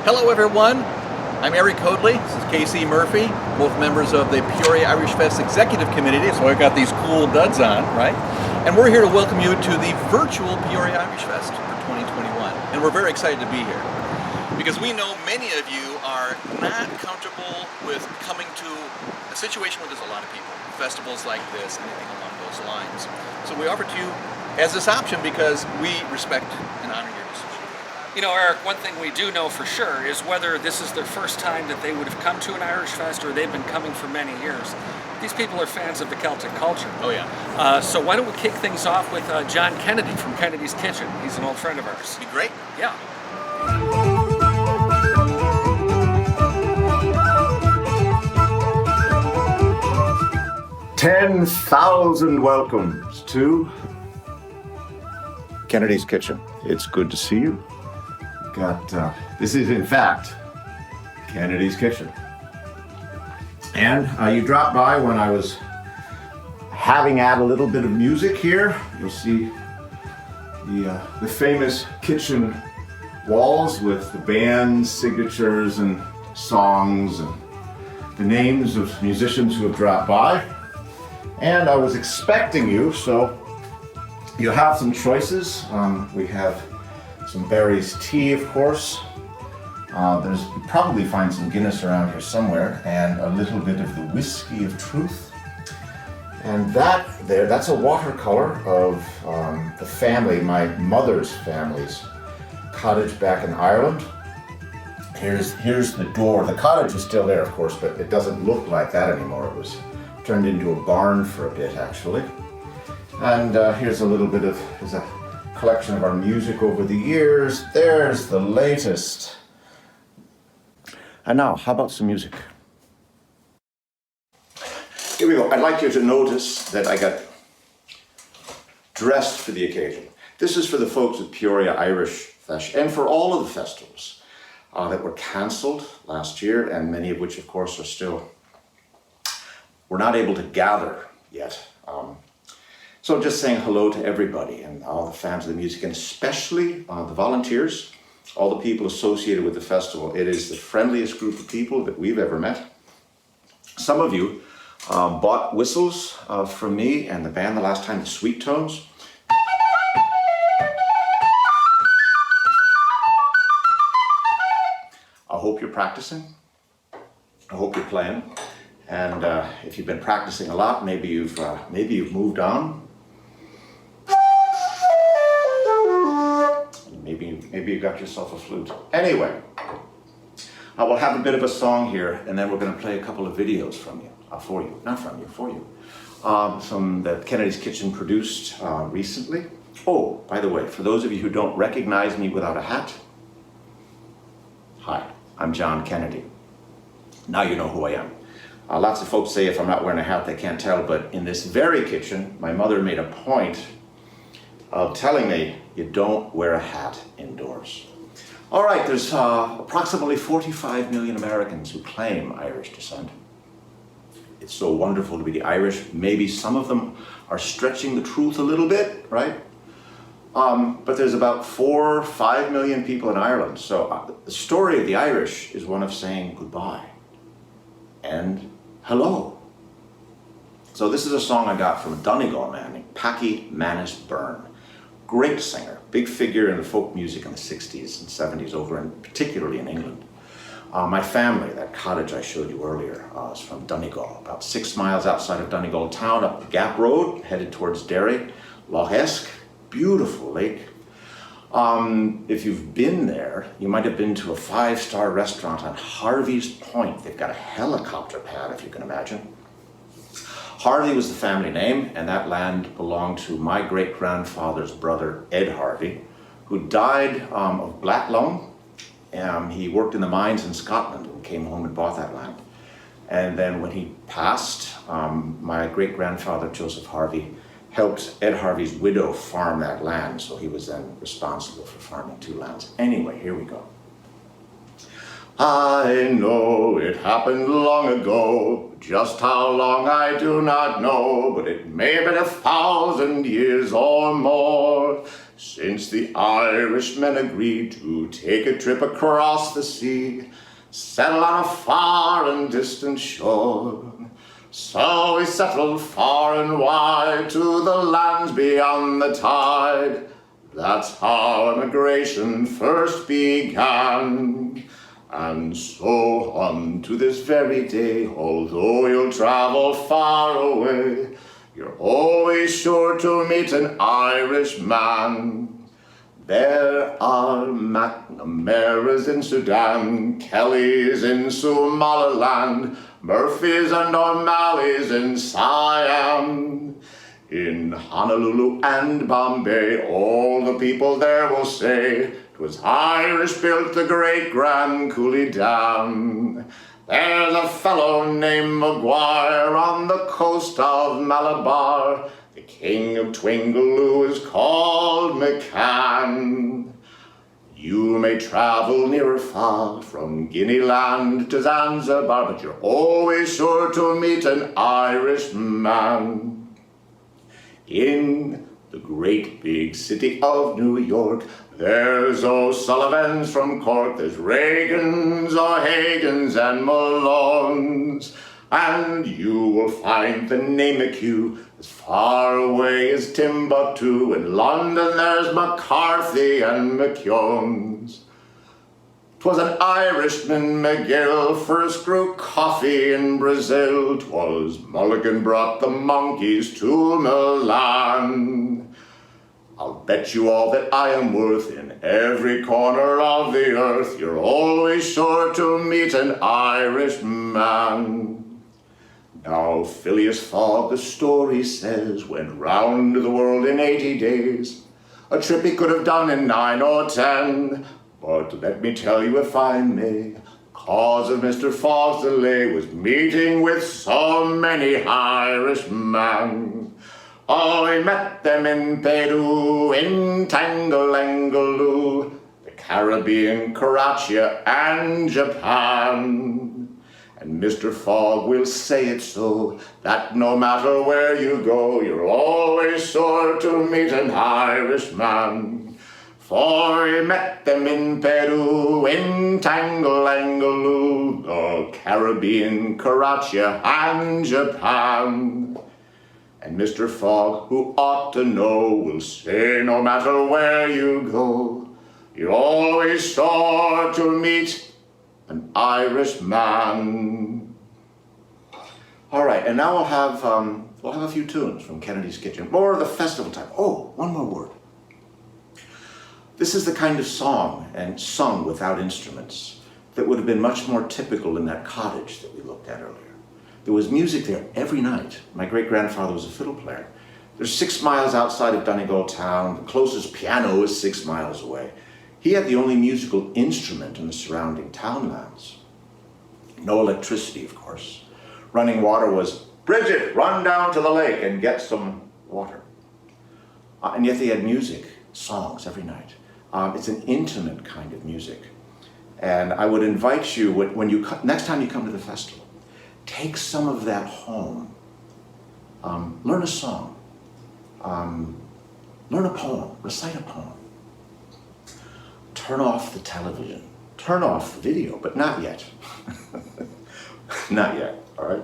Hello everyone, I'm Eric Coadley, this is Casey Murphy, both members of the Peoria Irish Fest Executive Committee, so I've got these cool duds on, right? And we're here to welcome you to the Virtual Peoria Irish Fest for 2021. And we're very excited to be here, because we know many of you are not comfortable with coming to a situation where there's a lot of people, festivals like this, anything along those lines. So we offer to you as this option because we respect and honor your decision. You know, Eric, one thing we do know for sure is whether this is their first time that they would have come to an Irish Fest or they've been coming for many years. These people are fans of the Celtic culture. Oh yeah. So why don't we kick things off with John Kennedy from Kennedy's Kitchen. He's an old friend of ours. Be great. Yeah. 10,000 welcomes to Kennedy's Kitchen. It's good to see you. This is in fact Kennedy's Kitchen. And you dropped by when I was having a little bit of music here. You'll see the famous kitchen walls with the band's signatures and songs and the names of musicians who have dropped by. And I was expecting you, so you have some choices. We have some berries tea, of course. You probably find some Guinness around here somewhere, and a little bit of the whiskey of truth. And that's a watercolor of the family, my mother's family's cottage back in Ireland. Here's the door. The cottage is still there, of course, but it doesn't look like that anymore. It was turned into a barn for a bit, actually. And here's a collection of our music over the years. There's the latest. And now, how about some music? Here we go. I'd like you to notice that I got dressed for the occasion. This is for the folks at Peoria Irish Fest and for all of the festivals that were canceled last year, and many of which, of course, we're not able to gather yet. So just saying hello to everybody and all the fans of the music, and especially the volunteers, all the people associated with the festival. It is the friendliest group of people that we've ever met. Some of you bought whistles from me and the band the last time, the Sweet Tones. I hope you're practicing. I hope you're playing. And if you've been practicing a lot, maybe you've moved on. Maybe you got yourself a flute. Anyway, we'll have a bit of a song here, and then we're going to play a couple of videos for you. Some that Kennedy's Kitchen produced recently. Oh, by the way, for those of you who don't recognize me without a hat, hi, I'm John Kennedy. Now you know who I am. Lots of folks say if I'm not wearing a hat, they can't tell, but in this very kitchen, my mother made a point of telling me you don't wear a hat indoors. All right, there's approximately 45 million Americans who claim Irish descent. It's so wonderful to be the Irish. Maybe some of them are stretching the truth a little bit, right? But there's about 4 or 5 million people in Ireland. So the story of the Irish is one of saying goodbye and hello. So this is a song I got from a Donegal man named Packy Manus Byrne. Great singer, big figure in the folk music in the 60s and 70s over in, particularly in England. My family, that cottage I showed you earlier, is from Donegal, about 6 miles outside of Donegal town, up the Gap Road, headed towards Derry. Lough Esk, beautiful lake. If you've been there, you might have been to a 5-star restaurant on Harvey's Point. They've got a helicopter pad, if you can imagine. Harvey was the family name, and that land belonged to my great-grandfather's brother, Ed Harvey, who died of black lung. He worked in the mines in Scotland and came home and bought that land. And then when he passed, my great-grandfather, Joseph Harvey, helped Ed Harvey's widow farm that land, so he was then responsible for farming 2 lands. Anyway, here we go. I know it happened long ago, just how long I do not know, but it may have been 1,000 years or more. since the Irishmen agreed to take a trip across the sea, settle on a far and distant shore. So we settled far and wide to the lands beyond the tide. That's how immigration first began. And so on to this very day, although you'll travel far away, you're always sure to meet an Irishman. There are McNamara's in Sudan, Kelly's in Somaliland, Murphy's and O'Malley's in Siam. In Honolulu and Bombay, all the people there will say 'twas Irish built the great Grand Coulee Dam. There's a fellow named Maguire on the coast of Malabar. The king of Twingaloo is called McCann. You may travel near or far, from Guinea land to Zanzibar, but you're always sure to meet an Irishman. In the great big city of New York, there's O'Sullivans from Cork, there's Reagans, O'Hagans, and Malones, and you will find the name McHugh as far away as Timbuktu. In London there's McCarthy and McKeown's. 'Twas an Irishman, McGill, first grew coffee in Brazil. 'Twas Mulligan brought the monkeys to Milan. I'll bet you all that I am worth, in every corner of the earth you're always sure to meet an Irishman. Now Phileas Fogg, the story says, went round the world in 80 days, a trip he could have done in 9 or 10. But let me tell you, if I may, the cause of Mr. Fogg's delay was meeting with so many Irishmen. Oh, he met them in Peru, in Tangalangaloo, the Caribbean, Karachi, and Japan. And Mr. Fogg will say it so, that no matter where you go, you're always sure to meet an Irishman. For he met them in Peru, in Tangalangaloo, the Caribbean, Karachi, and Japan. And Mr. Fogg, who ought to know, will say no matter where you go, you're always sure to meet an Irishman. All right, and now we'll have a few tunes from Kennedy's Kitchen, more of the festival time. Oh, one more word. This is the kind of song, and sung without instruments, that would have been much more typical in that cottage that we looked at earlier. There was music there every night. My great-grandfather was a fiddle player. There's 6 miles outside of Donegal town. The closest piano is 6 miles away. He had the only musical instrument in the surrounding townlands. No electricity, of course. Running water was, "Bridget, run down to the lake and get some water." And yet they had music, songs every night. It's an intimate kind of music. And I would invite you, when you next time you come to the festival, take some of that home. Learn a song. Learn a poem. Recite a poem. Turn off the television. Turn off the video, but not yet. Not yet, all right?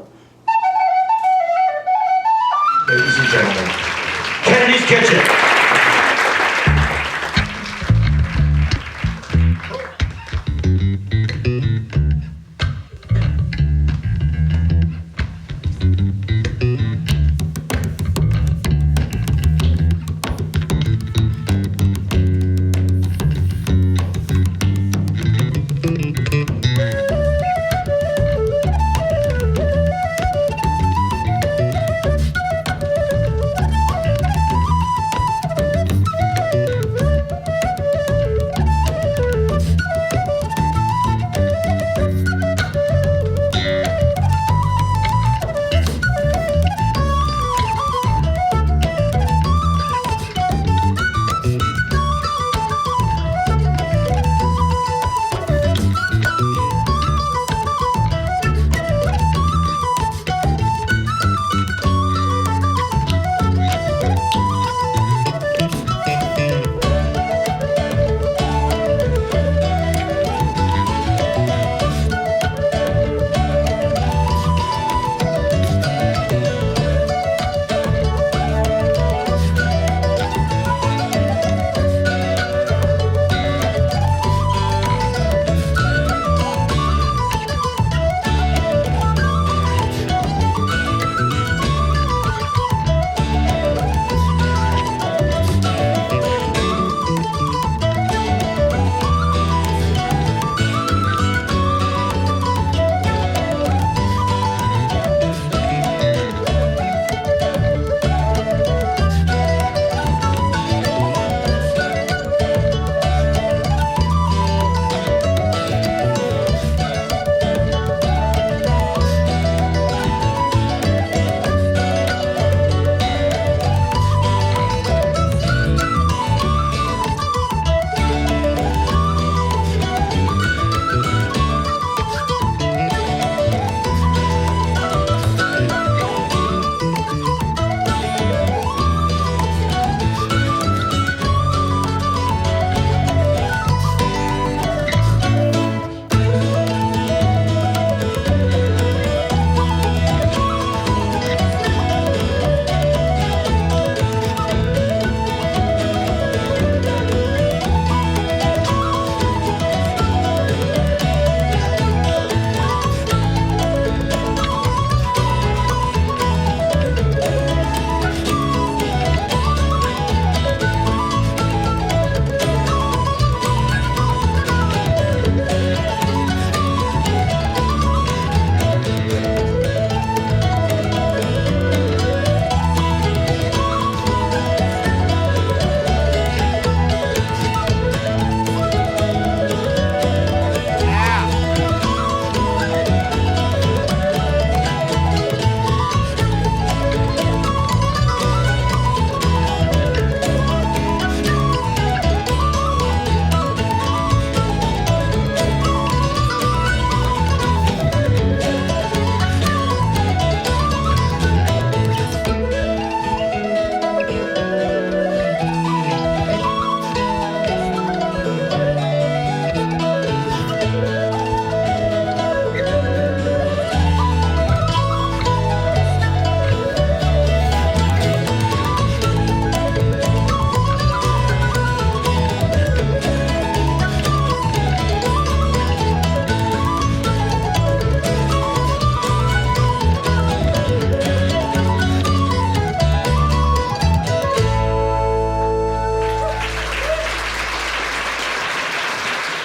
Ladies and gentlemen, Kennedy's Kitchen.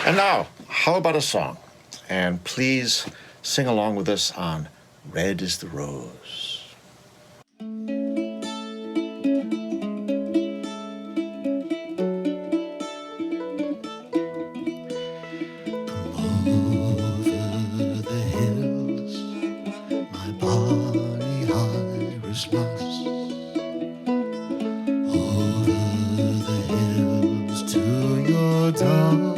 And now, how about a song? And please sing along with us on Red is the Rose. Over the hills, my bonny Irish lass. Over the hills to your darling.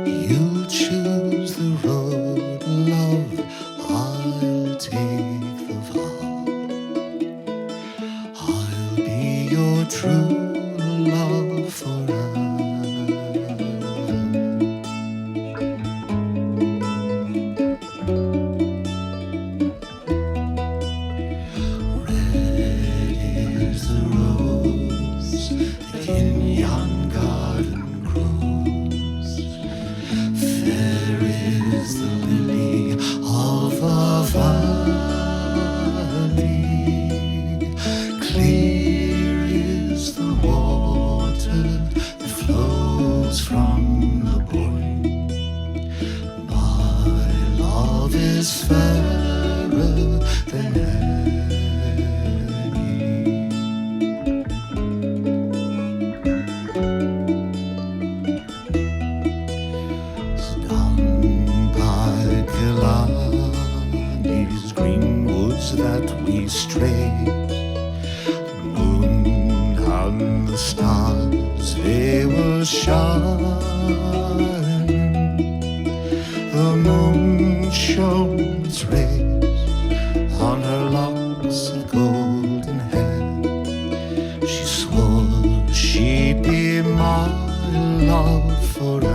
You choose the road, love, I'll take the vow. I'll be your true love forever. That we strayed, the moon and the stars, they will shine. The moon shone its rays on her locks of golden hair. She swore she'd be my love forever.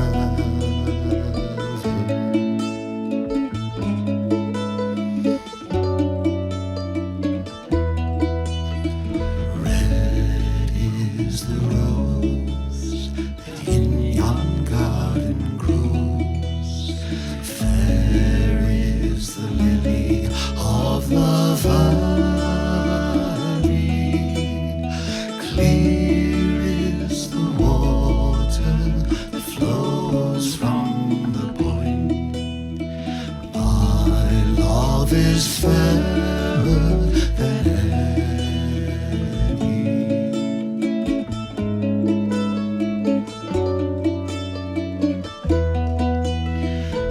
Is fairer than any.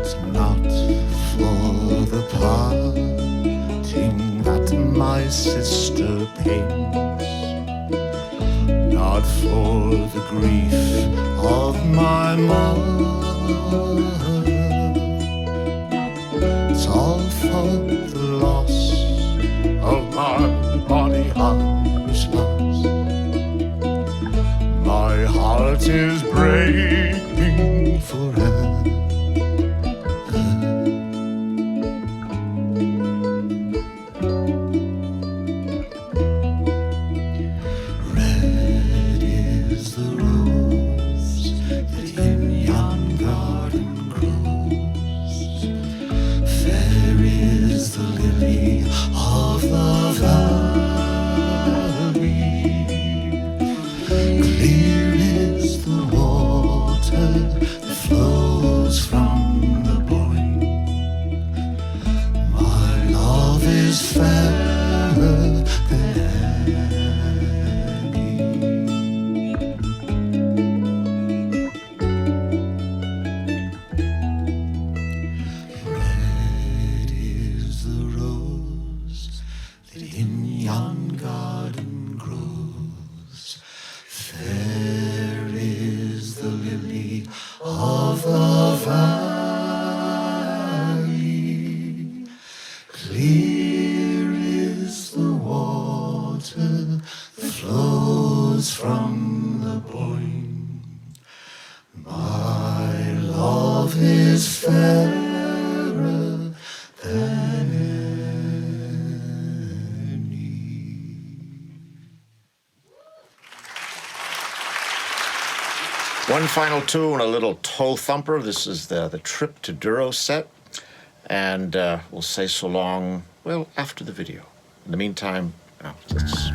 It's not for the parting that my sister pains, not for the grief of my mother. It's all for the loss of my bonny Irish lass. My heart is breaking forever. Red is the rose that in yon garden grows. Fair is the lily of the valley. Clear is the water that flows from the Boyne. My love is fairer than any. Red is the rose that in yon garden grows. Fair is the lily of the valley. Clear is the water that flows from the Boyne. My love is fairer than any. One final tune, a little toe thumper. This is the Trip to Duro set. And we'll say so long, well, after the video. In the meantime, let's...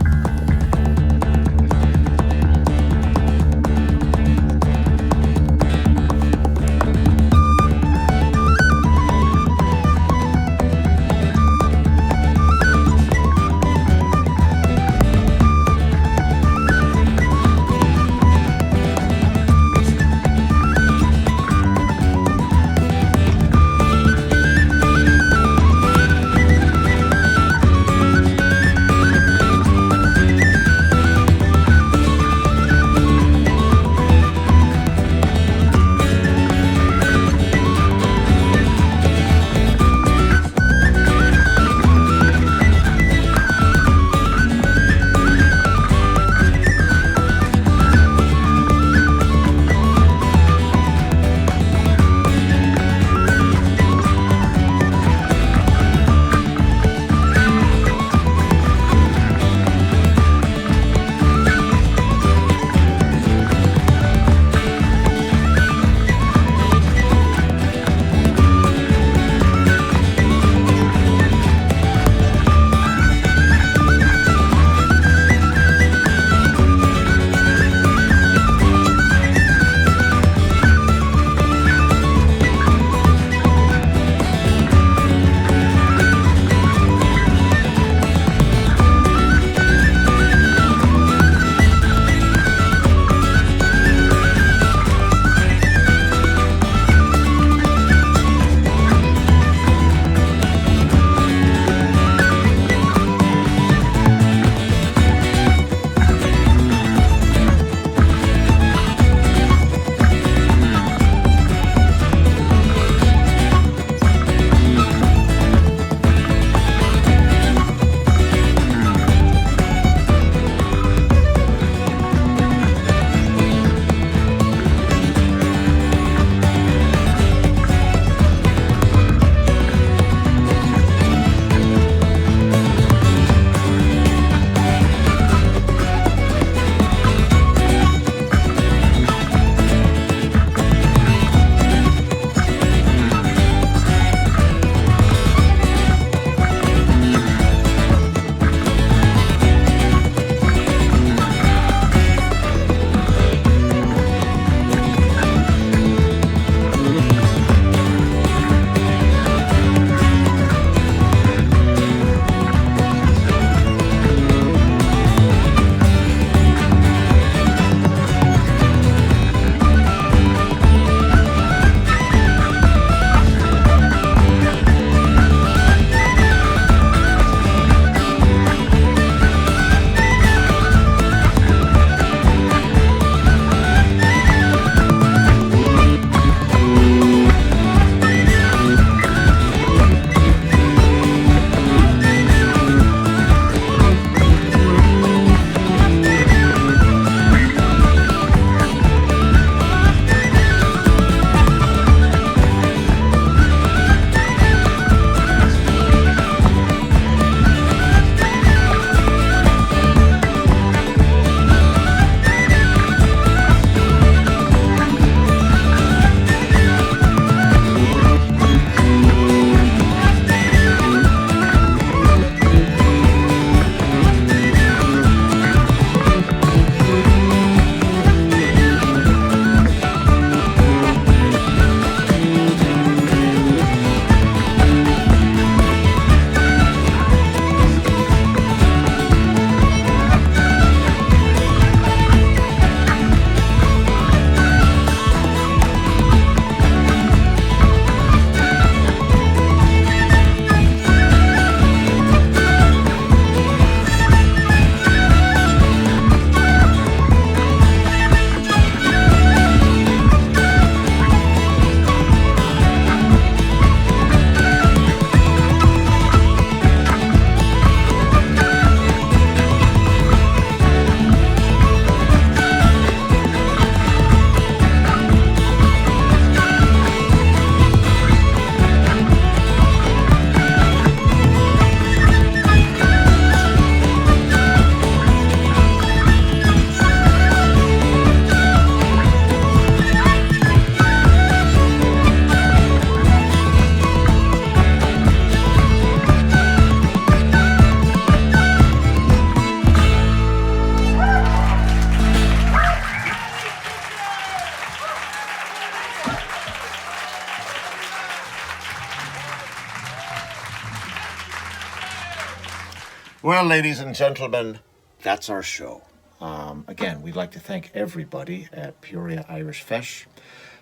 Well, ladies and gentlemen, that's our show. Again, we'd like to thank everybody at Peoria Irish Fesh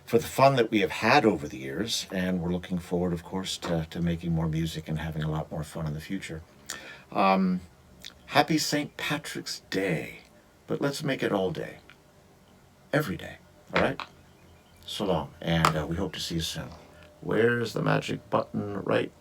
for the fun that we have had over the years, and we're looking forward, of course, to making more music and having a lot more fun in the future. Happy St. Patrick's Day, but let's make it all day. Every day, all right? So long, and we hope to see you soon. Where's the magic button? Right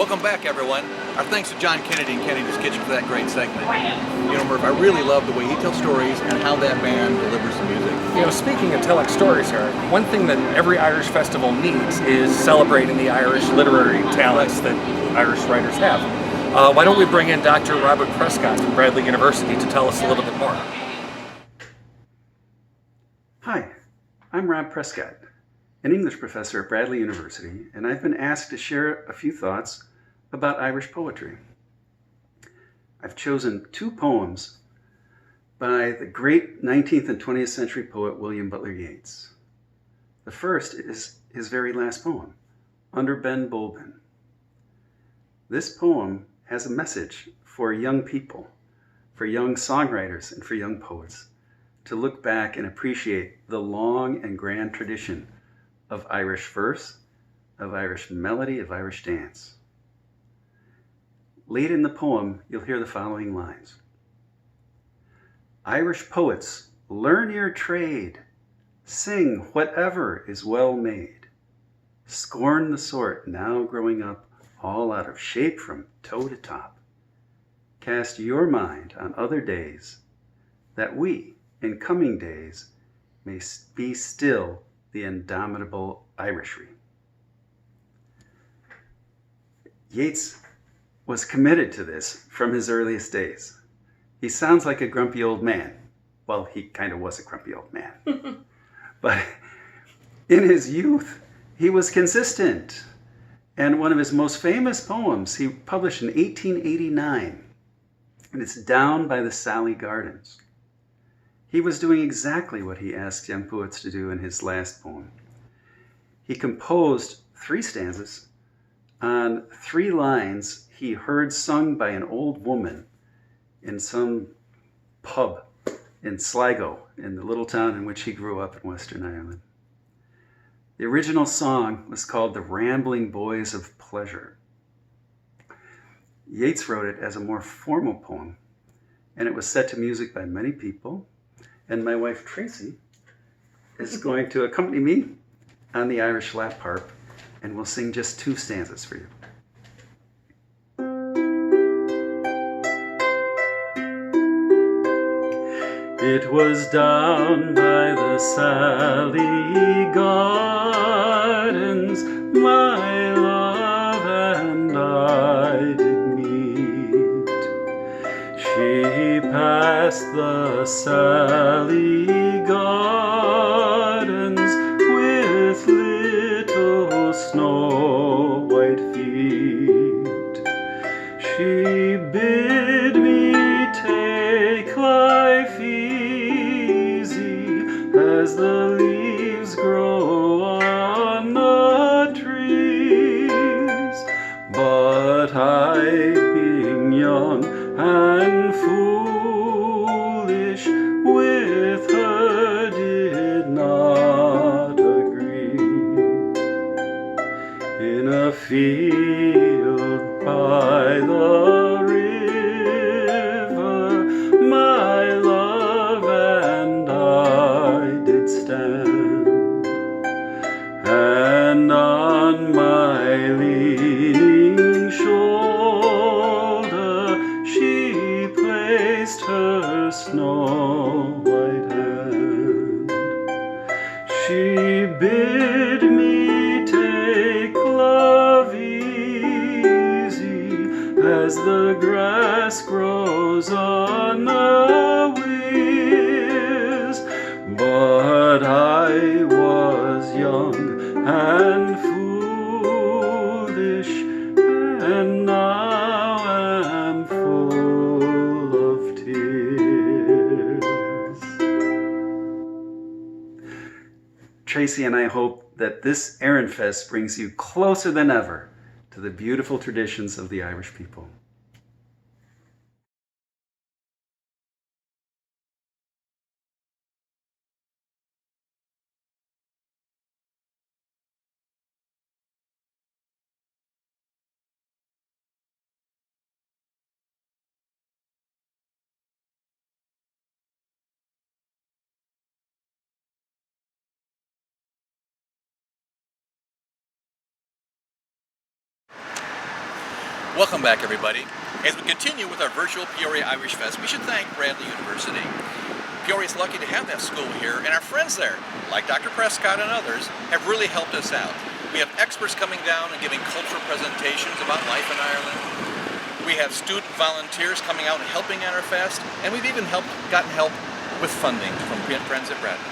Welcome back, everyone. Our thanks to John Kennedy and Kennedy's Kitchen for that great segment. You know, Murph, I really love the way he tells stories and how that band delivers the music. You know, speaking of telling stories here, one thing that every Irish festival needs is celebrating the Irish literary talents that Irish writers have. Why don't we bring in Dr. Robert Prescott from Bradley University to tell us a little bit more. Hi, I'm Rob Prescott, an English professor at Bradley University, and I've been asked to share a few thoughts about Irish poetry. I've chosen two poems by the great 19th and 20th century poet William Butler Yeats. The first is his very last poem, Under Ben Bulben. This poem has a message for young people, for young songwriters, and for young poets to look back and appreciate the long and grand tradition of Irish verse, of Irish melody, of Irish dance. Late in the poem, you'll hear the following lines. Irish poets, learn your trade. Sing whatever is well made. Scorn the sort now growing up, all out of shape from toe to top. Cast your mind on other days, that we, in coming days, may be still the indomitable Irishry. Yeats was committed to this from his earliest days. He sounds like a grumpy old man. Well, he kind of was a grumpy old man. But in his youth, he was consistent. And one of his most famous poems he published in 1889, and it's Down by the Sally Gardens. He was doing exactly what he asked young poets to do in his last poem. He composed 3 stanzas on 3 lines he heard sung by an old woman in some pub in Sligo, in the little town in which he grew up in Western Ireland. The original song was called The Rambling Boys of Pleasure. Yeats wrote it as a more formal poem, and it was set to music by many people, and my wife Tracy is going to accompany me on the Irish lap harp, and we'll sing just 2 stanzas for you. It was down by the Sally Gardens my love and I did meet. She passed the Sally Gardens with little snow white feet. She bid me take life easy as the leaves grow on the trees, but I, being young and foolish, with her did not agree. In a field by the river, my love and I did stand, and on my leaning shoulder she placed her snow white hand. She bid me take love easy as the grass grows on the weirs, but I was young and foolish, and now am full of tears. Tracy and I hope that this Erin Fest brings you closer than ever to the beautiful traditions of the Irish people. Welcome back, everybody. As we continue with our virtual Peoria Irish Fest, we should thank Bradley University. Peoria is lucky to have that school here, and our friends there, like Dr. Prescott and others, have really helped us out. We have experts coming down and giving cultural presentations about life in Ireland. We have student volunteers coming out and helping at our fest, and we've even gotten help with funding from friends at Bradley.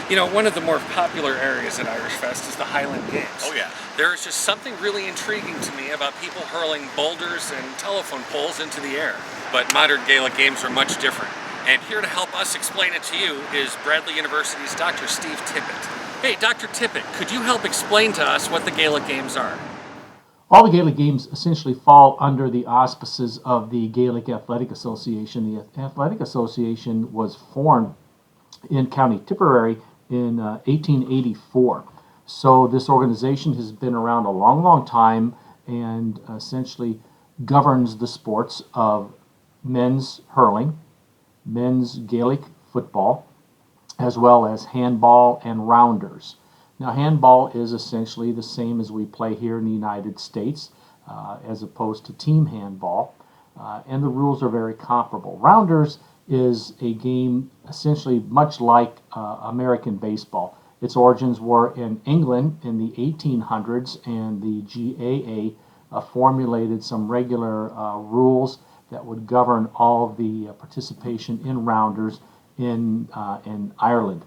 You know, one of the more popular areas at Irish Fest is the Highland Games. Oh yeah. There is just something really intriguing to me about people hurling boulders and telephone poles into the air. But modern Gaelic games are much different. And here to help us explain it to you is Bradley University's Dr. Steve Tippett. Hey, Dr. Tippett, could you help explain to us what the Gaelic Games are? All the Gaelic Games essentially fall under the auspices of the Gaelic Athletic Association. The Athletic Association was formed in County Tipperary in 1884. So this organization has been around a long, long time and essentially governs the sports of men's hurling, men's Gaelic football, as well as handball and rounders. Now, handball is essentially the same as we play here in the United States, as opposed to team handball, and the rules are very comparable. Rounders is a game essentially much like American baseball. Its origins were in England in the 1800s, and the GAA formulated some regular rules that would govern all of the participation in rounders in Ireland.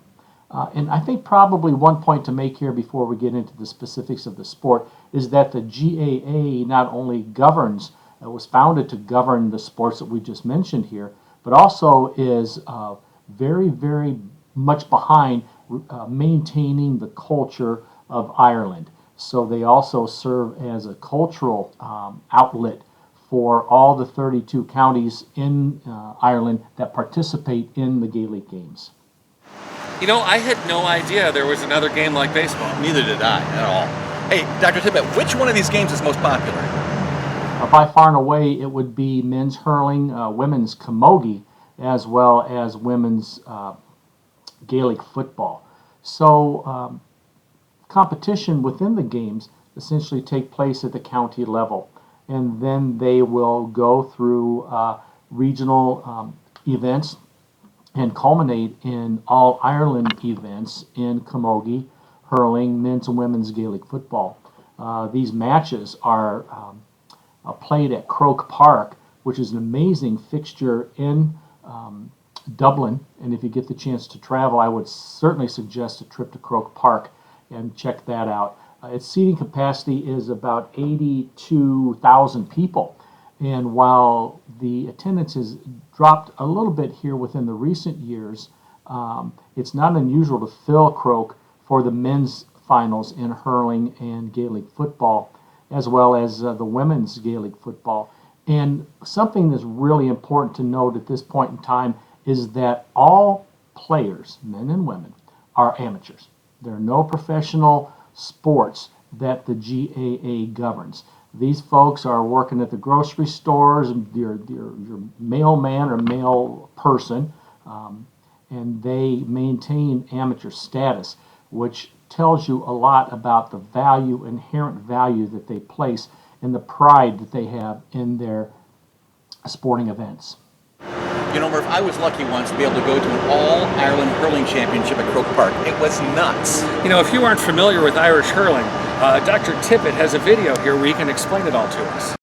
And I think probably one point to make here before we get into the specifics of the sport is that the GAA not only governs, was founded to govern the sports that we just mentioned here, but also is very, very much behind maintaining the culture of Ireland. So they also serve as a cultural outlet for all the 32 counties in Ireland that participate in the Gaelic Games. You know, I had no idea there was another game like baseball. Neither did I at all. Hey, Dr. Tippett, which one of these games is most popular? By far and away, it would be men's hurling, women's camogie, as well as women's Gaelic football. So competition within the games essentially take place at the county level, and then they will go through regional events and culminate in All-Ireland events in camogie, hurling, men's and women's Gaelic football. These matches are played at Croke Park, which is an amazing fixture in Dublin, and if you get the chance to travel, I would certainly suggest a trip to Croke Park and check that out. Its seating capacity is about 82,000 people, and while the attendance has dropped a little bit here within the recent years, it's not unusual to fill Croke for the men's finals in hurling and Gaelic football, as well as the women's Gaelic football. And something that's really important to note at this point in time is that all players, men and women, are amateurs. There are no professional sports that the GAA governs. These folks are working at the grocery stores, your mailman or mail person, and they maintain amateur status, which tells you a lot about the value, inherent value that they place and the pride that they have in their sporting events. You know, Murph, I was lucky once to be able to go to an All-Ireland Hurling Championship at Croke Park. It was nuts. You know, if you aren't familiar with Irish hurling, Dr. Tippett has a video here where he can explain it all to us.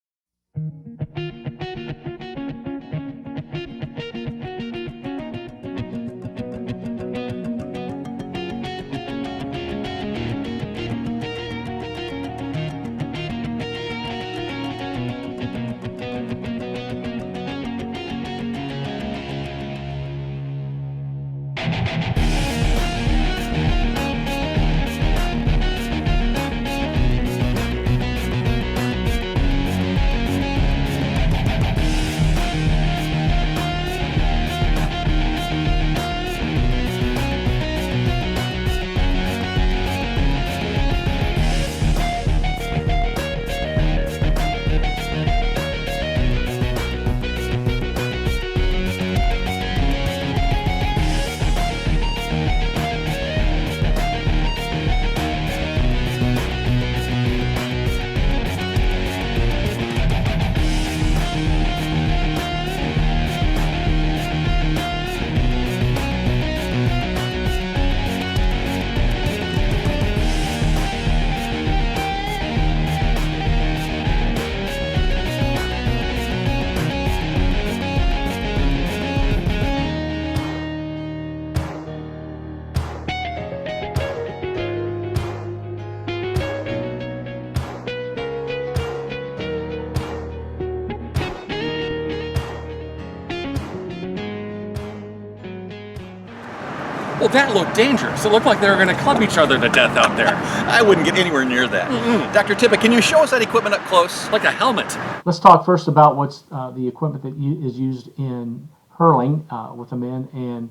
Well, that looked dangerous. It looked like they were going to club each other to death out there. I wouldn't get anywhere near that. Dr. Tippett, can you show us that equipment up close? Like a helmet. Let's talk first about what's the equipment that is used in hurling with the men and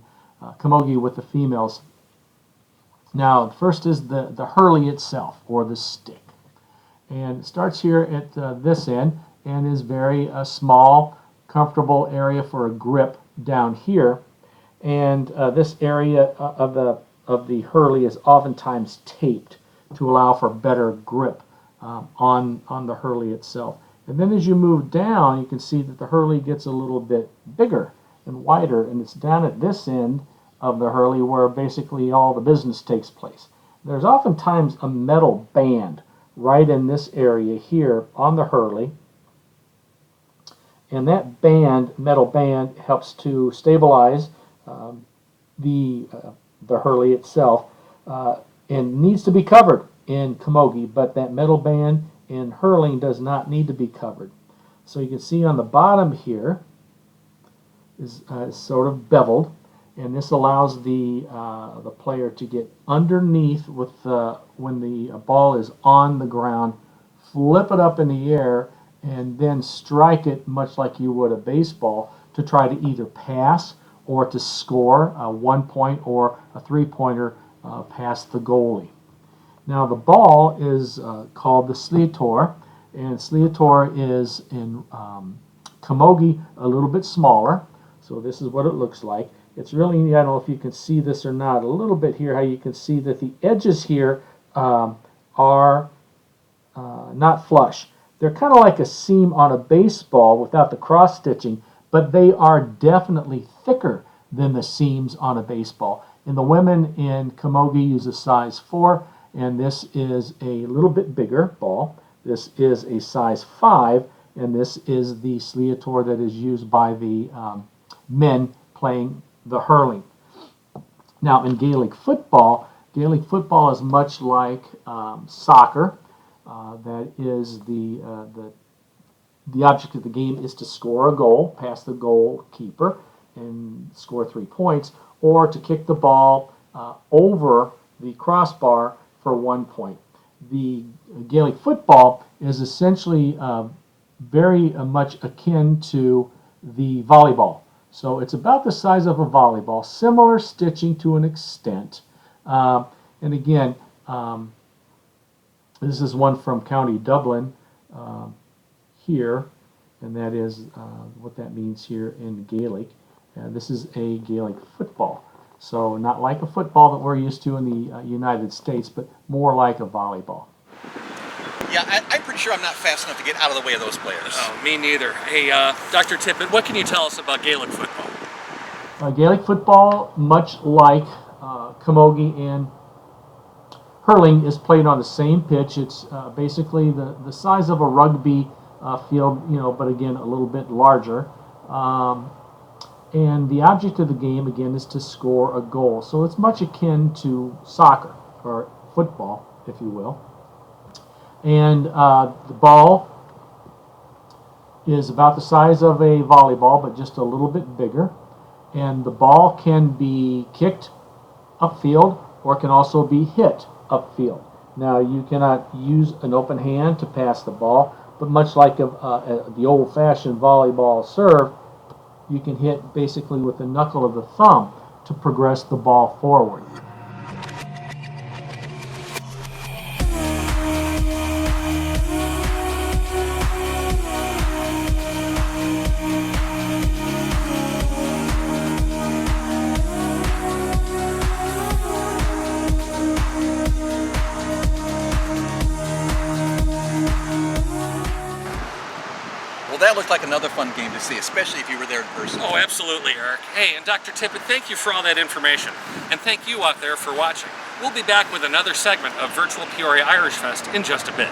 camogie with the females. Now, first is the hurley itself, or the stick. And it starts here at this end and is very small, comfortable area for a grip down here. And this area of the hurley is oftentimes taped to allow for better grip on the hurley itself. And then as you move down, you can see that the hurley gets a little bit bigger and wider, and it's down at this end of the hurley where basically all the business takes place. There's oftentimes a metal band right in this area here on the hurley, and that metal band helps to stabilize the hurley itself, and needs to be covered in camogie, but that metal band in hurling does not need to be covered. So you can see on the bottom here is sort of beveled, and this allows the player to get underneath with when the ball is on the ground, flip it up in the air, and then strike it much like you would a baseball to try to either pass or to score a 1 point or a 3-pointer past the goalie. Now the ball is called the Sliator, and Sliator is in camogie a little bit smaller. So this is what it looks like. It's really, I don't know if you can see this or not, a little bit here, how you can see that the edges here are not flush. They're kind of like a seam on a baseball without the cross stitching, but they are definitely thicker than the seams on a baseball. And the women in camogie use a size 4, and this is a little bit bigger ball. This is a size 5, and this is the Sliator that is used by the men playing the hurling. Now in Gaelic football is much like soccer. That is the object of the game is to score a goal past the goalkeeper and score 3 points, or to kick the ball over the crossbar for 1 point. The Gaelic football is essentially very much akin to the volleyball. So it's about the size of a volleyball, similar stitching to an extent. And again, this is one from County Dublin here, and that is what that means here in Gaelic. This is a Gaelic football. So not like a football that we're used to in the United States, but more like a volleyball. Yeah, I'm pretty sure I'm not fast enough to get out of the way of those players. Oh, me neither. Hey, Dr. Tippett, what can you tell us about Gaelic football? Gaelic football, much like camogie and hurling, is played on the same pitch. It's basically the size of a rugby field, but again, a little bit larger. And the object of the game, again, is to score a goal. So it's much akin to soccer, or football, if you will. And the ball is about the size of a volleyball, but just a little bit bigger. And the ball can be kicked upfield, or it can also be hit upfield. Now, you cannot use an open hand to pass the ball, but much like the old-fashioned volleyball serve, you can hit basically with the knuckle of the thumb to progress the ball forward. Well, that looked like another fun game to see, especially if you were there in person. Oh, absolutely, Eric. Hey, and Dr. Tippett, thank you for all that information. And thank you out there for watching. We'll be back with another segment of Virtual Peoria Irish Fest in just a bit.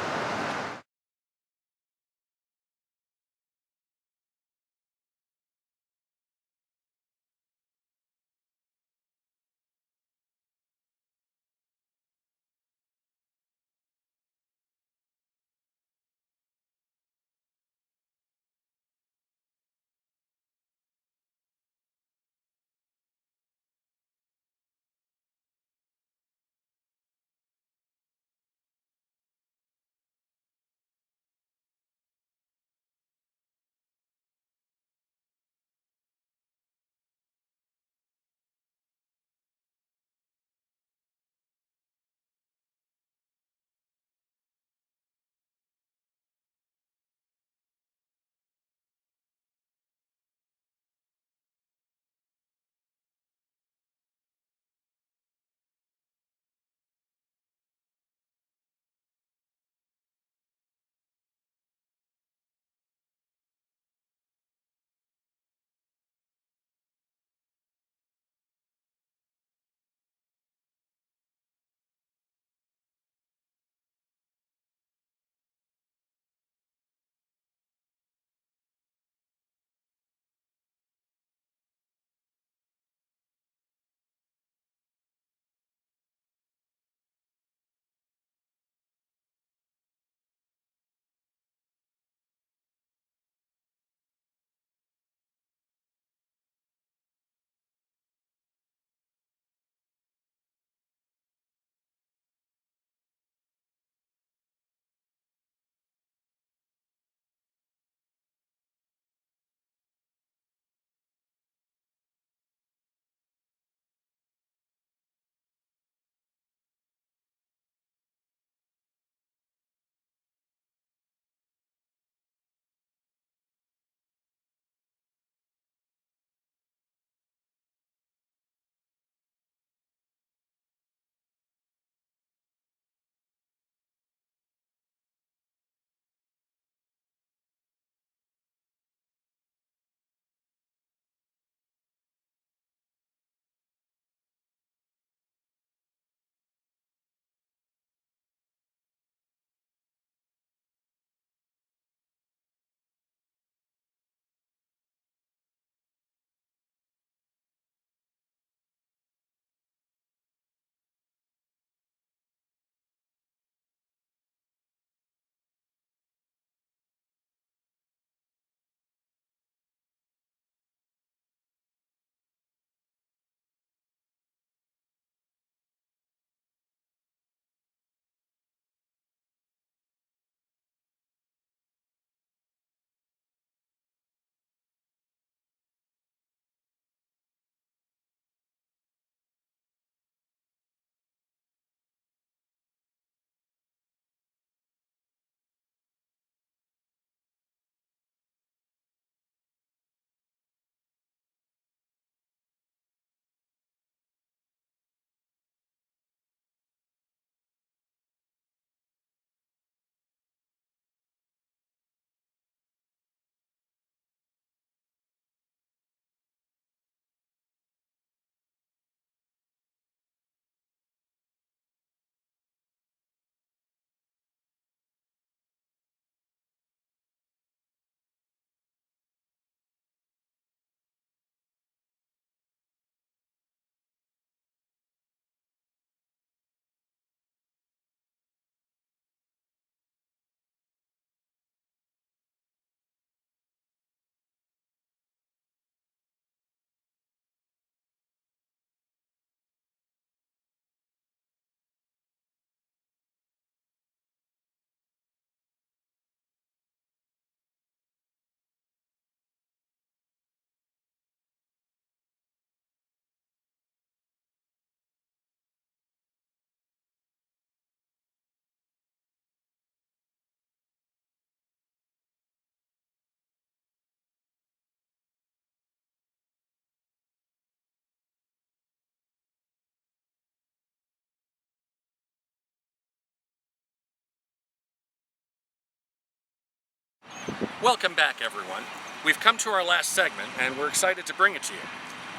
Welcome back, everyone. We've come to our last segment, and we're excited to bring it to you.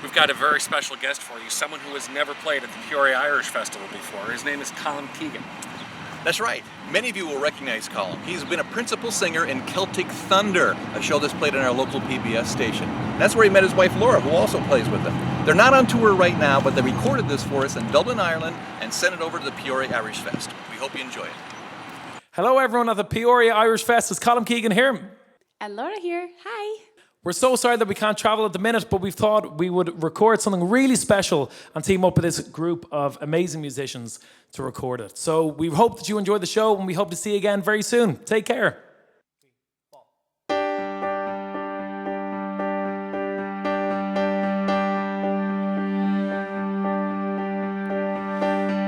We've got a very special guest for you, someone who has never played at the Peoria Irish Festival before. His name is Colin Keegan. That's right. Many of you will recognize Colin. He's been a principal singer in Celtic Thunder, a show that's played on our local PBS station. That's where he met his wife Laura, who also plays with him. They're not on tour right now, but they recorded this for us in Dublin, Ireland, and sent it over to the Peoria Irish Fest. We hope you enjoy it. Hello, everyone at the Peoria Irish Fest. It's Colin Keegan here. And Laura here. Hi. We're so sorry that we can't travel at the minute, but we thought we would record something really special and team up with this group of amazing musicians to record it. So we hope that you enjoy the show, and we hope to see you again very soon. Take care.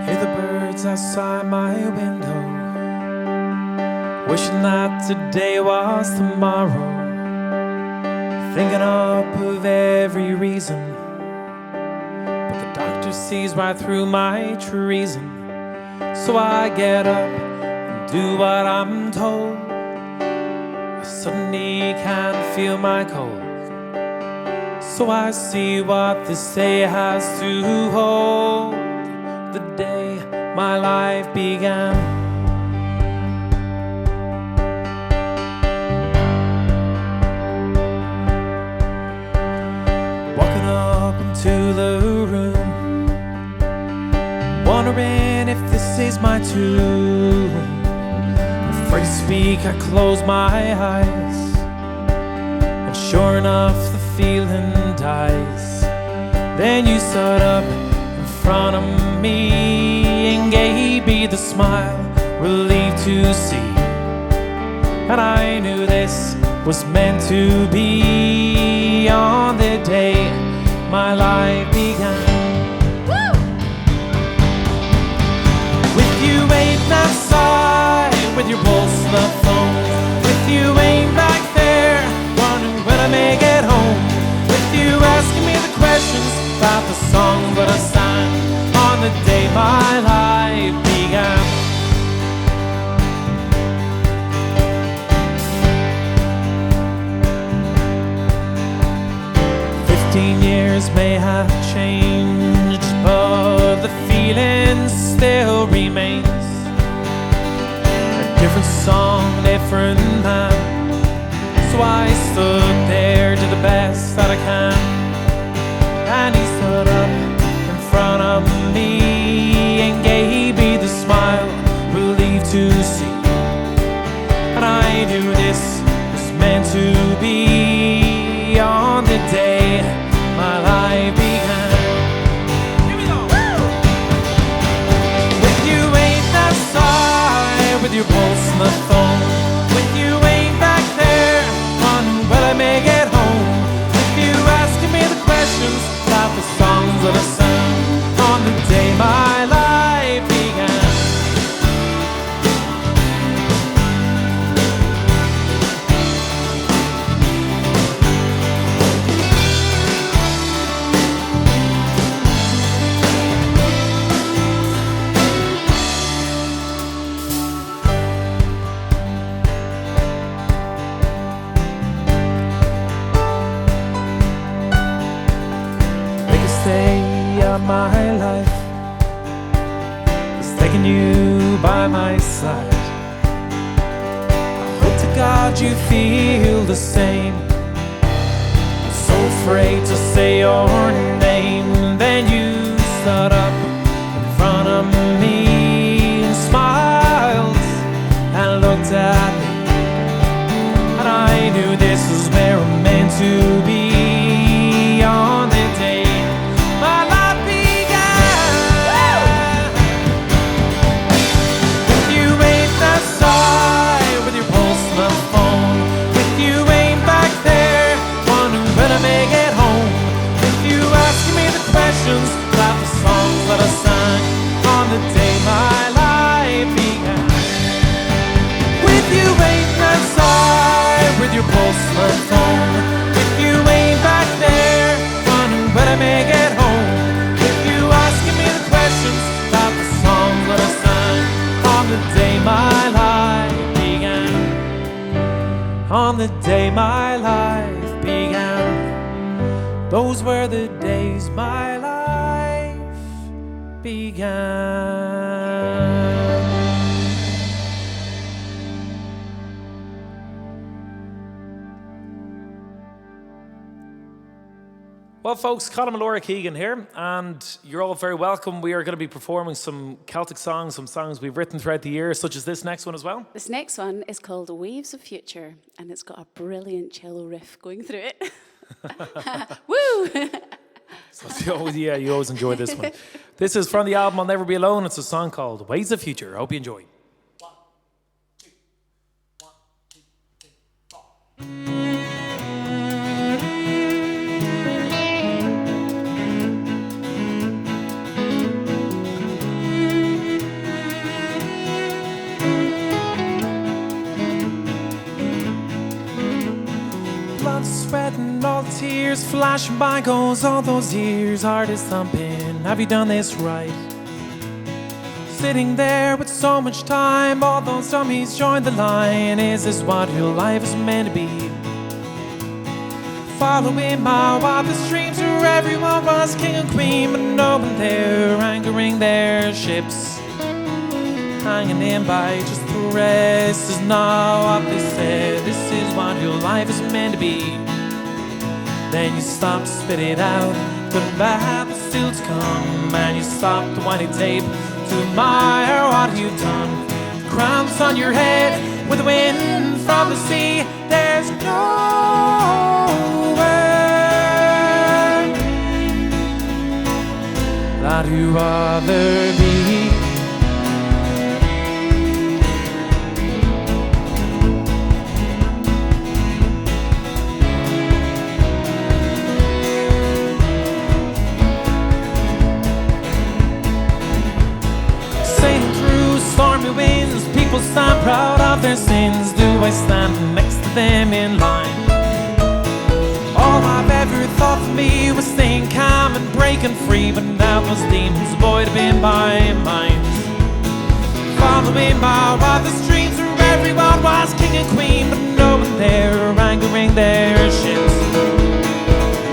Hear the birds outside my window, wishing that today was tomorrow. Thinking up of every reason, but the doctor sees right through my treason. So I get up and do what I'm told. I suddenly can't feel my cold, so I see what this day has to hold. The day my life began, to the room, wondering if this is my tune. Afraid to speak, I close my eyes, and sure enough the feeling dies. Then you stood up in front of me and gave me the smile, relieved to see. And I knew this was meant to be. On the day my life began. Woo! With you waiting outside, with your pulse on the phone, with you ain't back there, wondering when I may get home, with you asking me the questions about the songs that I sang on the day my life began. 15 years may have changed, but the feeling still remains. A different song, different man. So I stood there, did the best that I can, and he stood up in front of me and gave me the smile, relieved to see. And I knew this was meant to be. On the day my life began. Here we go. Woo! With you ain't outside, with your pulse on the phone, with you ain't back there, wondering when I may get home, with you asking me the questions about the songs that I sang on the day my life began. My life is taking you by my side. I hope to God you feel the same. I'm so afraid to say your name. Then you stood up in front of me and smiled and looked at me, and I knew this was where I'm meant to be. On the day my life began. With you ain't outside, with your pulse on the phone, with you ain't back there, wondering when I may get home, with you asking me the questions about the songs that I sang on the day my life began. With you ain't outside, with your pulse on the phone, with you on the day my life began. Those were the days my life began. Well, folks, Colin and Laura Keegan here, and you're all very welcome. We are going to be performing some Celtic songs, some songs we've written throughout the year, such as this next one as well. This next one is called Waves of Future, and it's got a brilliant cello riff going through it. Woo! Yeah, you always enjoy this one. This is from the album I'll Never Be Alone. It's a song called Waves of Future. I hope you enjoy. Sweat and all the tears flashing by goes all those years, heart is thumping, have you done this right? Sitting there with so much time, all those dummies join the line, is this what your life is meant to be? Following my wildest dreams where everyone was king and queen, but no one there anchoring their ships, hanging in by just the rest is not what they said. This is what your life is meant to be. Then you stop to spit it out, couldn't bad, but still to come. And you stop the whiny tape to admire what you've done. The crown's on your head with the wind from the sea. There's nowhere that you'd rather be. Stormy winds, people stand proud of their sins. Do I stand next to them in line? All I've ever thought for me was staying calm and breaking free, but now those demons avoid in my mind. Following my wildest dreams where everyone was king and queen, but no one there anchoring their ships,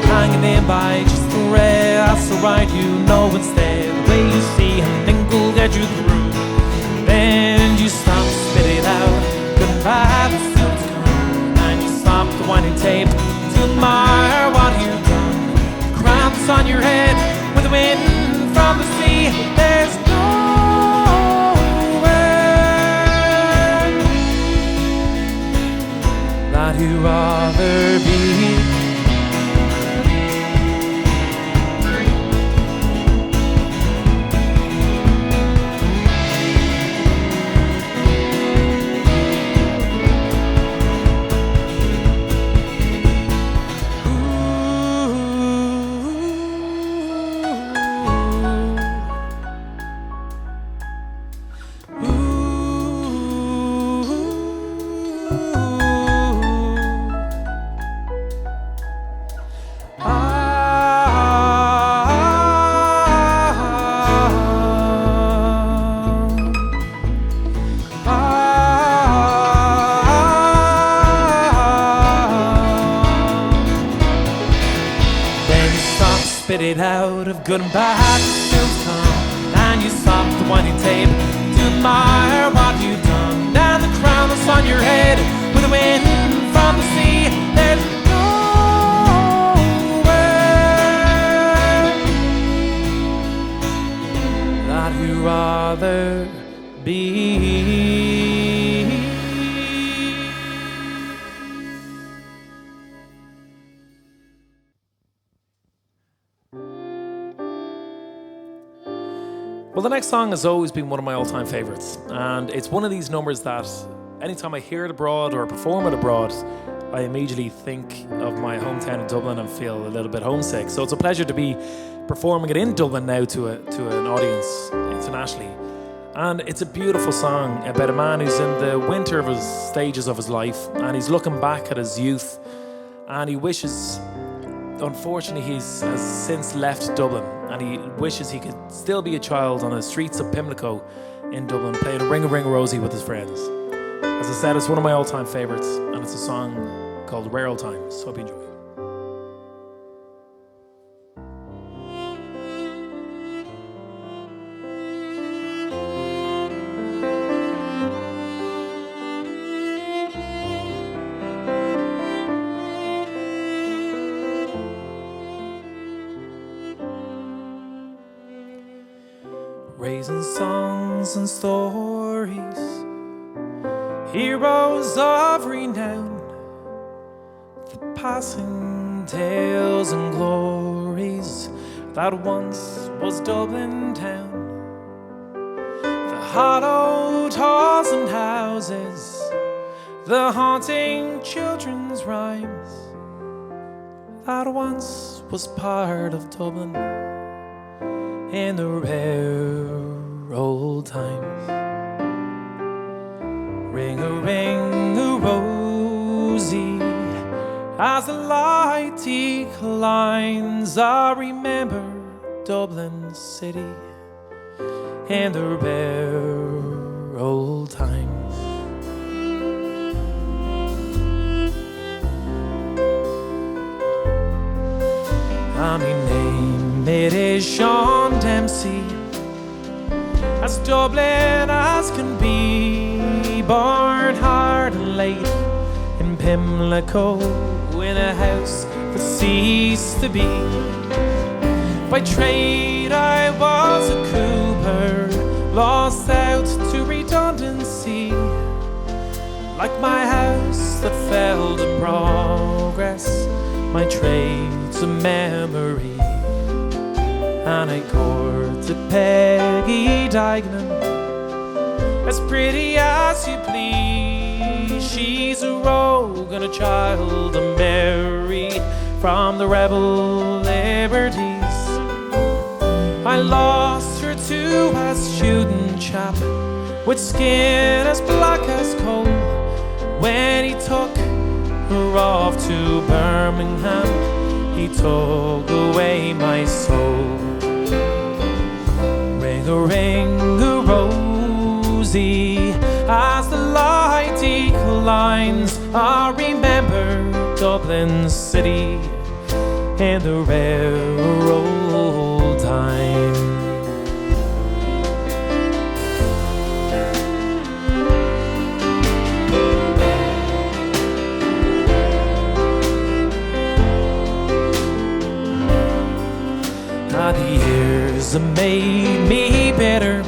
hanging in by just the rest. So right, you know instead the way you see and think will get you through. Then you stop, spit it out, goodbye, the still to come. And you stop the winding tape to admire what you've done. The crown's on your head with the wind from the sea. There's nowhere that you'd rather be. Spit it out of good and bad, still to come. And you stop the winding tape to admire what you've done. Down the crown that's on your head with the wind from the sea. There's nowhere that you'd rather be. Well, the next song has always been one of my all-time favorites, and it's one of these numbers that anytime I hear it abroad or perform it abroad, I immediately think of my hometown of Dublin and feel a little bit homesick. So it's a pleasure to be performing it in Dublin now to an audience internationally. And it's a beautiful song about a man who's in the winter of his stages of his life, and he's looking back at his youth, and he wishes, unfortunately, he has since left Dublin, and he wishes he could still be a child on the streets of Pimlico in Dublin, playing Ring a Ring Rosie with his friends. As I said, it's one of my all-time favorites, and it's a song called Rare Old Times. Hope you enjoy it. Raising songs and stories, heroes of renown, the passing tales and glories that once was Dublin town. The hallowed halls and houses, the haunting children's rhymes that once was part of Dublin in the rare old times. Ring-a-ring-a-rosy, as the light declines, I remember Dublin city in the rare old times. My name, it is Sean Dempsey, as Dublin as can be, born hard and late in Pimlico, in a house that ceased to be. By trade I was a cooper, lost out to redundancy, like my house that fell to progress, my trade's a memory. And I courted Peggy Dignan, as pretty as you please. She's a rogue and a child of Mary, from the rebel liberties. I lost her to a student chap with skin as black as coal, when he took her off to Birmingham, he took away my soul. Ring-a-ring-a-rosy, as the light declines, I remember Dublin city in the rare old time. The years have made me bitter,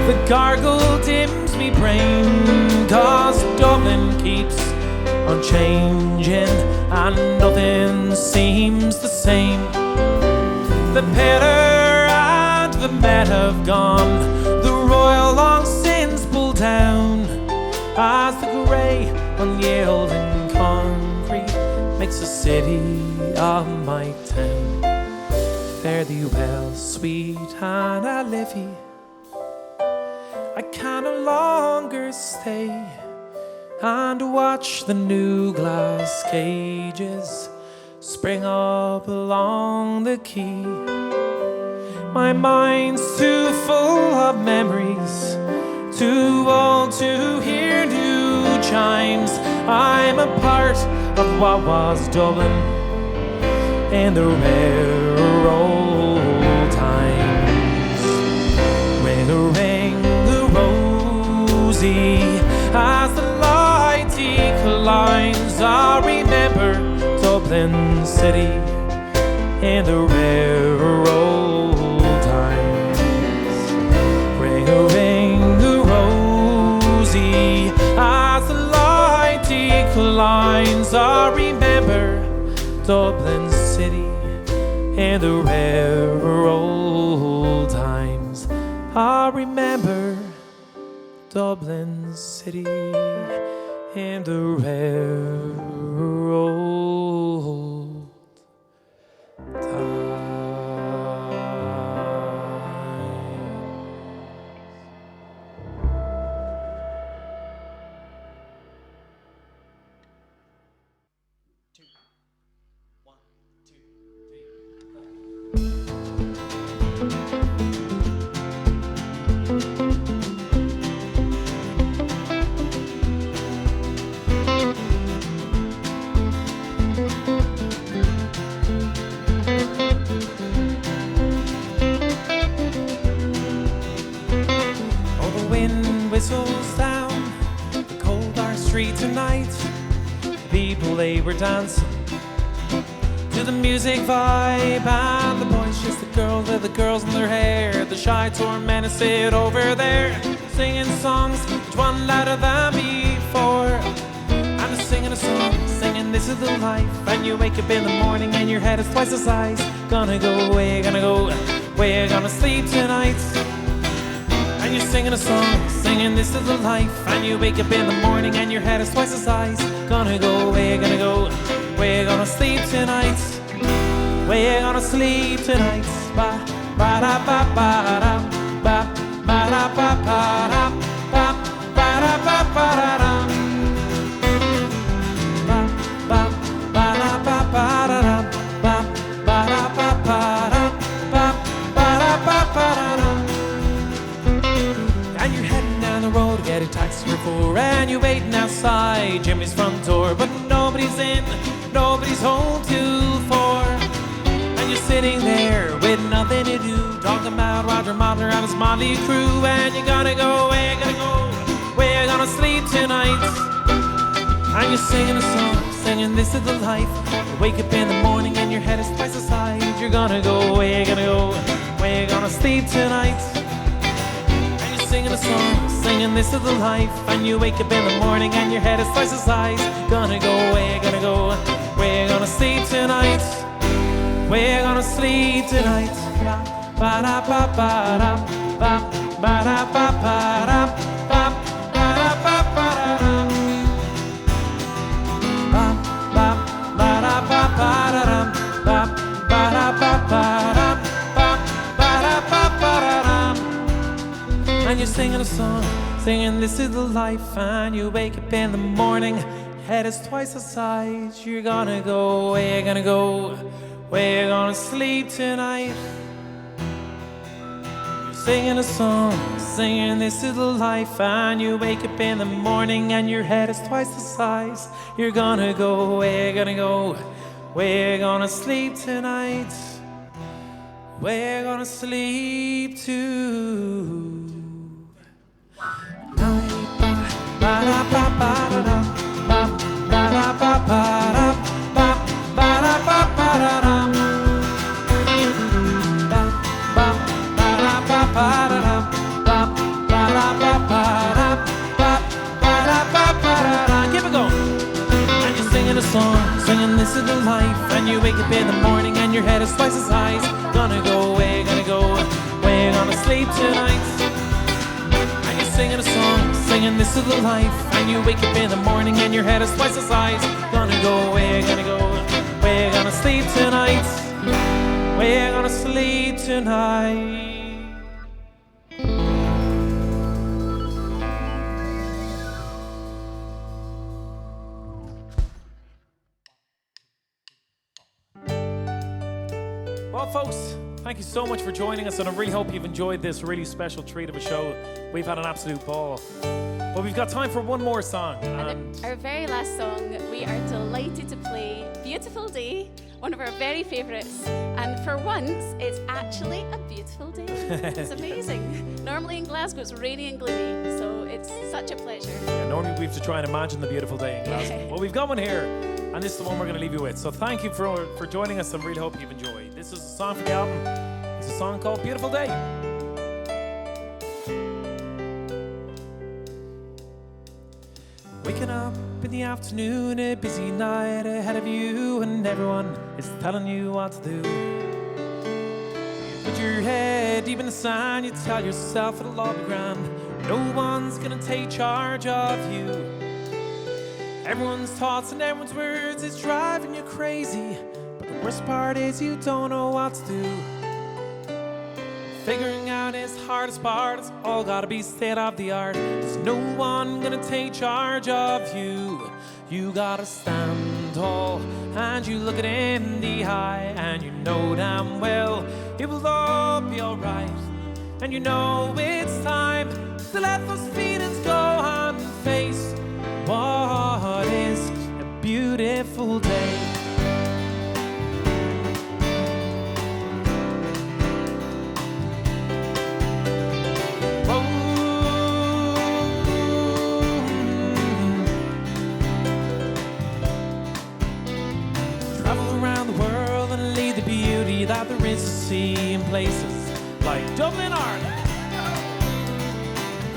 the gargle dims me brain, 'cause Dublin keeps on changing and nothing seems the same. The pillar and the men have gone, the royal long since pulled down, as the grey unyielding concrete makes a city of my town. Fare thee well, sweet Hannah Livy, I can no longer stay and watch the new glass cages spring up along the quay. My mind's too full of memories, too old to hear new chimes. I'm a part of what was Dublin in the rare old times. Ring-a-ring-a-rosy, as the light declines, I remember Dublin city in the rare old times. Ring-a-ring-a-rosy, as the light declines, I remember Dublin city in the rare old times. I remember Dublin city in the rare old times. tonight. People, they were dancing to the music vibe, and the boys chased the girls, they're the girls in their hair. The shy tormented sit over there, singing songs, each one louder than before. And they're singing a song, singing this is the life. And you wake up in the morning and your head is twice the size. Gonna go, where you gonna go, where you gonna sleep tonight? And you're singing a song, singing this is the life. And you wake up in the morning and your head is twice the size. Gonna go, where you gonna go, where you gonna sleep tonight? Where you gonna sleep tonight? Ba ba da ba ba da ba ba da ba ba da ba ba da ba ba da da ba ba ba da ba ba da da ba ba da ba ba da ba ba da ba ba da da. And you're heading down the road to get a taxi or four, and you're waiting outside Jimmy's front door, but nobody's in, nobody's home till 4. And you're sitting there with nothing to do, talking about Roger Mother and his motley crew. And you're gonna go, where you gonna go, where you gonna sleep tonight? And you're singing a song, singing this is the life. You wake up in the morning and your head is twice the size. You're gonna go, where you gonna go, where you gonna sleep tonight? And you're singing a song, singing this is the life. And you wake up in the morning and your head is twice the size. Gonna go, where you gonna go, where you gonna sleep tonight? Where you gonna sleep tonight? Ba da ba ba da ba ba da ba ba da ba ba da ba ba da da ba ba ba da ba ba da da ba ba da ba ba da ba ba da ba ba da da. And you're singing a song, singing this is the life. And you wake up in the morning, head is twice the size. You're gonna go, where you gonna go, where you gonna sleep tonight? You're singing a song, singing this is the life. And you wake up in the morning and your head is twice the size. You're gonna go, where you gonna go, where you gonna sleep tonight? Where you gonna sleep tonight? Ba da ba ba da da ba ba da ba ba da ba ba da ba ba da da ba ba ba da ba ba da da ba ba da ba ba da ba ba da ba ba da da. Keep it going. And you're singing a song, singing this is the life. And you wake up in the morning and your head is twice the size. Gonna go, where you gonna go, where you gonna sleep tonight? And you're singing a song, singing this is the life. And you wake up in the morning and your head is twice the size. Gonna go, where you gonna go, where you gonna sleep tonight? Where you gonna sleep tonight? Well, folks, thank you so much for joining us, and I really hope you've enjoyed this really special treat of a show. We've had an absolute ball. But we've got time for one more song. And our very last song, we are delighted to play Beautiful Day, one of our very favourites. And for once, it's actually a beautiful day. It's amazing. Normally in Glasgow, it's rainy and gloomy, so it's such a pleasure. Yeah, normally we have to try and imagine the beautiful day in Glasgow. Well, we've got one here, and this is the one we're going to leave you with. So thank you for joining us, and really hope you've enjoyed. This is a song for the album. It's a song called Beautiful Day. Waking up in the afternoon, a busy night ahead of you, and everyone is telling you what to do. You put your head deep in the sand, you tell yourself it'll all be grand. No one's gonna take charge of you. Everyone's thoughts and everyone's words is driving you crazy, but the worst part is you don't know what to do. Figuring out is hardest part, it's all gotta be state of the art. There's no one gonna take charge of you. You gotta stand tall and you look it in the eye, and you know damn well it will all be alright. And you know it's time to let those feelings go and face what is a beautiful day. see that there is to see in places like Dublin, Ireland.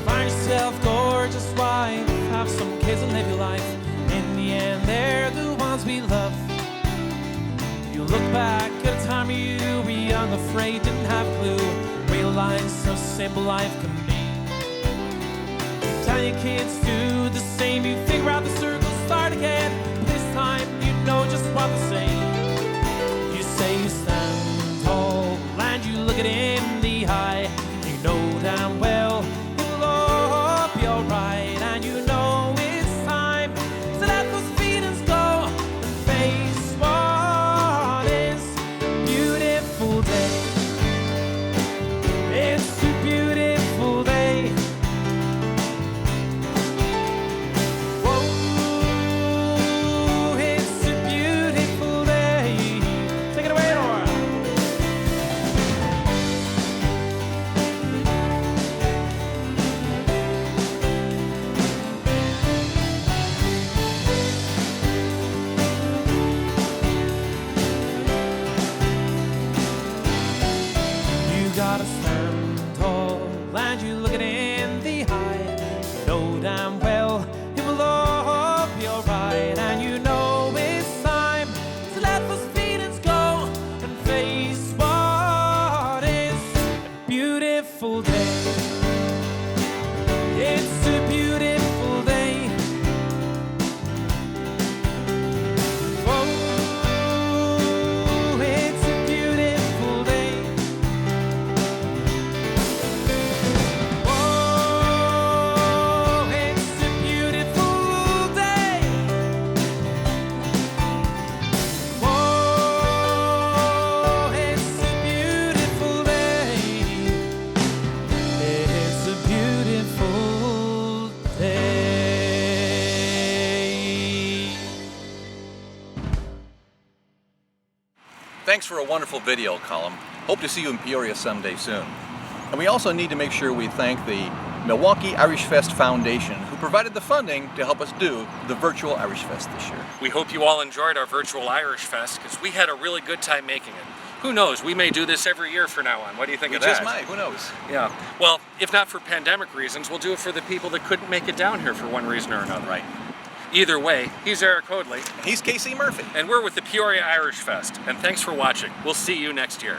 Find yourself gorgeous wife, have some kids and live your life. In the end, they're the ones we love. You look back at a time you were young, afraid, didn't have a clue. Realize how simple life can be. Tell your kids do the same. You figure out the circle, start again. This time you know just what to say. You say you stand tall and you look it in the eye. You know damn well it'll all be alright, and you know it's time to let those feelings go and face what is a beautiful day. It's a beautiful day. Whoa, it's a beautiful day. Take it away, Nora. You gotta stand tall and you look it in the eye. You know damn well it will all be alright, and you know it's time to let those feelings go and face what is a beautiful day. It's a beautiful day. Whoa, it's a beautiful day. Whoa, it's a beautiful day. Whoa, it's a beautiful day. It's a beautiful day. Thanks for a wonderful video, Colin. Hope to see you in Peoria someday soon. And we also need to make sure we thank the Milwaukee Irish Fest Foundation, who provided the funding to help us do the Virtual Irish Fest this year. We hope you all enjoyed our virtual Irish Fest, because we had a really good time making it. Who knows, we may do this every year from now on. What do you think We of that? just might, who knows? Yeah. Well, if not for pandemic reasons, we'll do it for the people that couldn't make it down here for one reason or another. Right. Either way, he's Eric Hoadley, And he's Casey Murphy. and we're with the Peoria Irish Fest. And thanks for watching. We'll see you next year.